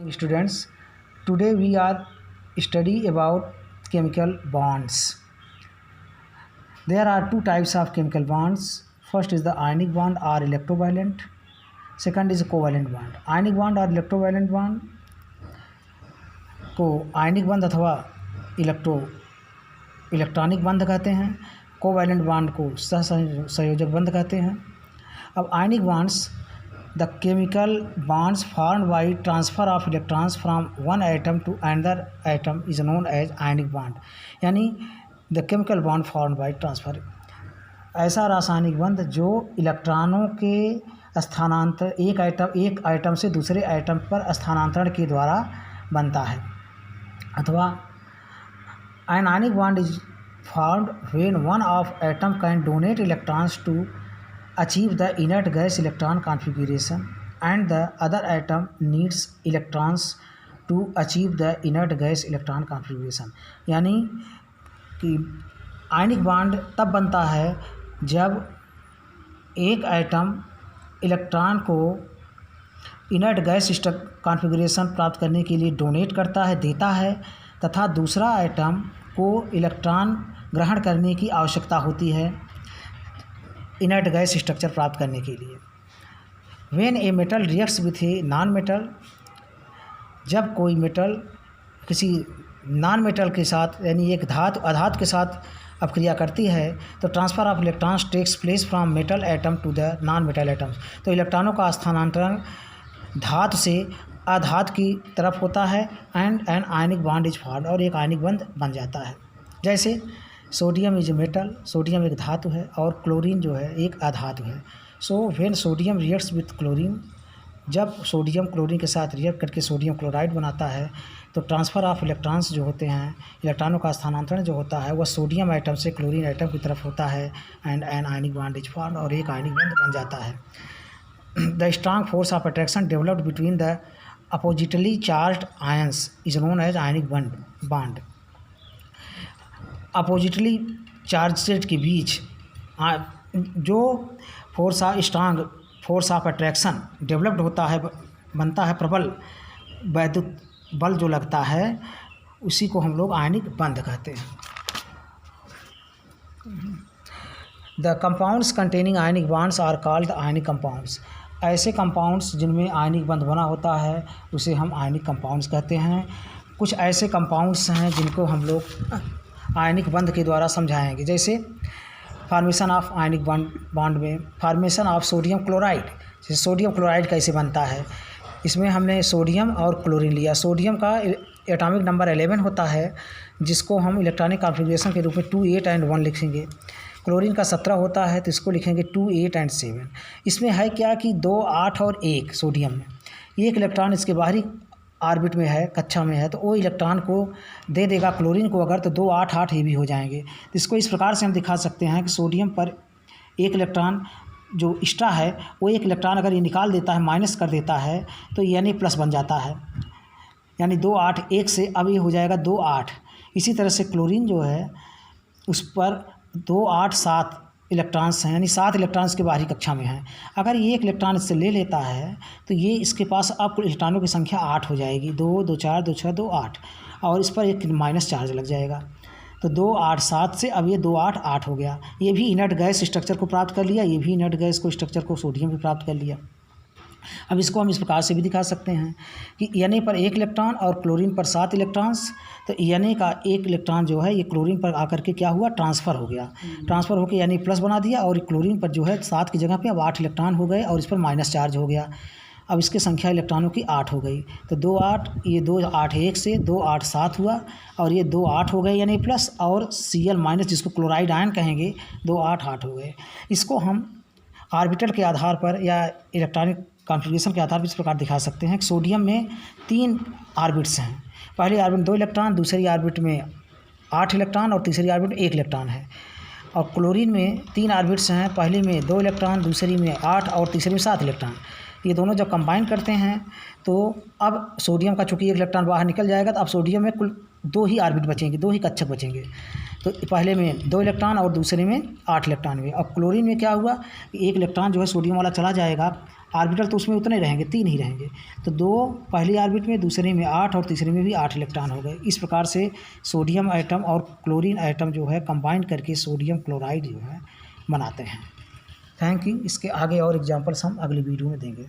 Students, today we are study about chemical bonds. There are two types of chemical bonds. First is the ionic bond or electrovalent. Second is covalent bond. Ionic bond और electrovalent bond को आयनिक बंध अथवा electronic बंध कहते हैं। Covalent bond को सहसंयोजक बंध कहते हैं। अब ionic bonds the chemical bonds formed by transfer of electrons from one atom to another atom is known as ionic bond, यानी the chemical bond formed by transfer, ऐसा रासायनिक बंध जो इलेक्ट्रॉनों के स्थानांतर एक एटम से दूसरे एटम पर स्थानांतरण के द्वारा बनता है। अथवा an ionic bond is formed when one of atom can donate electrons to achieve the inert gas electron configuration and the other atom needs electrons to achieve the inert gas electron configuration, यानी कि ionic bond तब बनता है जब एक atom electron को inert gas configuration प्राप्त करने के लिए डोनेट करता है, देता है, तथा दूसरा एटम को इलेक्ट्रॉन ग्रहण करने की आवश्यकता होती है इनर्ट गैस स्ट्रक्चर प्राप्त करने के लिए। When a metal reacts with a non metal, जब कोई मेटल किसी नॉन मेटल के साथ यानी एक अधातु के साथ अपक्रिया करती है तो transfer of electrons takes place from metal atom to the non metal atoms, तो इलेक्ट्रॉनों का स्थानांतरण धातु से अधातु की तरफ होता है and an ionic bond is formed, और एक आयनिक बंध बन जाता है। जैसे सोडियम इज मेटल, सोडियम एक धातु है और क्लोरीन जो है एक अधातु है। So when sodium reacts with chlorine, जब सोडियम क्लोरीन के साथ रिएक्ट करके सोडियम क्लोराइड बनाता है तो ट्रांसफ़र ऑफ इलेक्ट्रॉन्स जो होते हैं, इलेक्ट्रॉनों का स्थानांतरण जो होता है वह सोडियम आइटम से क्लोरीन आइटम की तरफ होता है and an ionic bond is formed, और एक आयनिक बंध बन जाता है। The strong force of attraction developed between the oppositely charged ions is known as ionic bond. Oppositely charged के बीच जो strong force of attraction developed होता है, बनता है प्रबल वैद्युत बल जो लगता है, उसी को हम लोग आयनिक बंध कहते हैं। The compounds containing ionic bonds are called ionic compounds, ऐसे कंपाउंड्स जिनमें आयनिक बंध बना होता है उसे हम आयनिक कंपाउंड्स कहते हैं। कुछ ऐसे कंपाउंड्स हैं जिनको हम लोग आयनिक बंध के द्वारा समझाएंगे, जैसे फॉर्मेशन ऑफ आयनिक बॉन्ड में फॉर्मेशन ऑफ सोडियम क्लोराइड, जैसे सोडियम क्लोराइड कैसे बनता है, इसमें हमने सोडियम और क्लोरीन लिया। सोडियम का एटॉमिक नंबर 11 होता है जिसको हम इलेक्ट्रॉनिक कॉन्फ़िगरेशन के रूप में 2, 8 और 1 लिखेंगे। क्लोरीन का 17 होता है तो इसको लिखेंगे 2, 8 और 7। इसमें है क्या कि 2, 8 और 1 सोडियम में, एक इलेक्ट्रॉन इसके बाहरी ऑर्बिट में है, कक्षा में है, तो वो इलेक्ट्रॉन को दे देगा क्लोरीन को अगर, तो 2, 8, 8 ये भी हो जाएंगे। तो इसको इस प्रकार से हम दिखा सकते हैं कि सोडियम पर एक इलेक्ट्रॉन जो एक्स्ट्रा है वो एक इलेक्ट्रॉन अगर ये निकाल देता है, माइनस कर देता है, तो यानी प्लस बन जाता है, यानी 2, 8 1 से अब ये हो जाएगा 2, 8। इसी तरह से क्लोरीन जो है उस पर 2, 8, 7 इलेक्ट्रॉन्स हैं, यानी 7 इलेक्ट्रॉन्स के बाहरी कक्षा में हैं। अगर ये एक इलेक्ट्रॉन इससे ले लेता है तो ये इसके पास अब कुल इलेक्ट्रॉनों की संख्या 8 हो जाएगी, 2, 2, 4, 2, 6, 2, 8, और इस पर एक माइनस चार्ज लग जाएगा। तो 2, 8, 7 से अब ये 2, 8, 8 हो गया। ये भी इनर्ट गैस स्ट्रक्चर को प्राप्त कर लिया, ये भी इनर्ट गैस को स्ट्रक्चर को सोडियम भी प्राप्त कर लिया। अब इसको हम इस प्रकार से भी दिखा सकते हैं कि Na पर 1 इलेक्ट्रॉन और क्लोरीन पर 7 इलेक्ट्रॉन्स, तो Na का 1 इलेक्ट्रॉन जो है ये क्लोरीन पर आकर के क्या हुआ, ट्रांसफ़र हो गया, ट्रांसफ़र होकर यानी प्लस बना दिया, और क्लोरीन पर जो है 7 की जगह पे अब 8 इलेक्ट्रॉन हो गए और इस पर माइनस चार्ज हो गया। अब इसकी संख्या इलेक्ट्रॉनों की 8 हो गई, तो 2, 8, ये 2, 8 1 से 2, 8 7 हुआ, और ये 2, 8 हो गए यानी प्लस, और Cl माइनस जिसको क्लोराइड आयन कहेंगे 2, 8, 8 हो गए। इसको हम ऑर्बिटल के आधार पर या इलेक्ट्रॉनिक कॉन्फ़िगरेशन के आधार पर इस प्रकार दिखा सकते हैं कि सोडियम में 3 ऑर्बिट्स हैं, पहली ऑर्बिट में 2 इलेक्ट्रॉन, दूसरी ऑर्बिट में 8 इलेक्ट्रॉन और तीसरी ऑर्बिट में 1 इलेक्ट्रॉन है। और क्लोरीन में 3 ऑर्बिट्स हैं, पहली में 2 इलेक्ट्रॉन, दूसरी में 8 और तीसरी में 7 इलेक्ट्रॉन। ये दोनों जब कंबाइन करते हैं तो अब सोडियम का चूँकि एक इलेक्ट्रॉन बाहर निकल जाएगा तो अब सोडियम में कुल 2 ही ऑर्बिट बचेंगे, 2 ही कक्षक बचेंगे। तो पहले में 2 इलेक्ट्रॉन और दूसरे में 8 इलेक्ट्रॉन हुए। अब क्लोरीन में क्या हुआ कि एक इलेक्ट्रॉन जो है सोडियम वाला चला जाएगा, ऑर्बिटल तो उसमें उतने रहेंगे, 3 ही रहेंगे। तो 2 पहली ऑर्बिट में, दूसरे में 8 और तीसरे में भी 8 इलेक्ट्रॉन हो गए। इस प्रकार से सोडियम एटम और क्लोरीन एटम जो है कंबाइन करके सोडियम क्लोराइड जो है बनाते हैं। Thank you. इसके आगे और एग्जांपल्स हम अगली वीडियो में देंगे।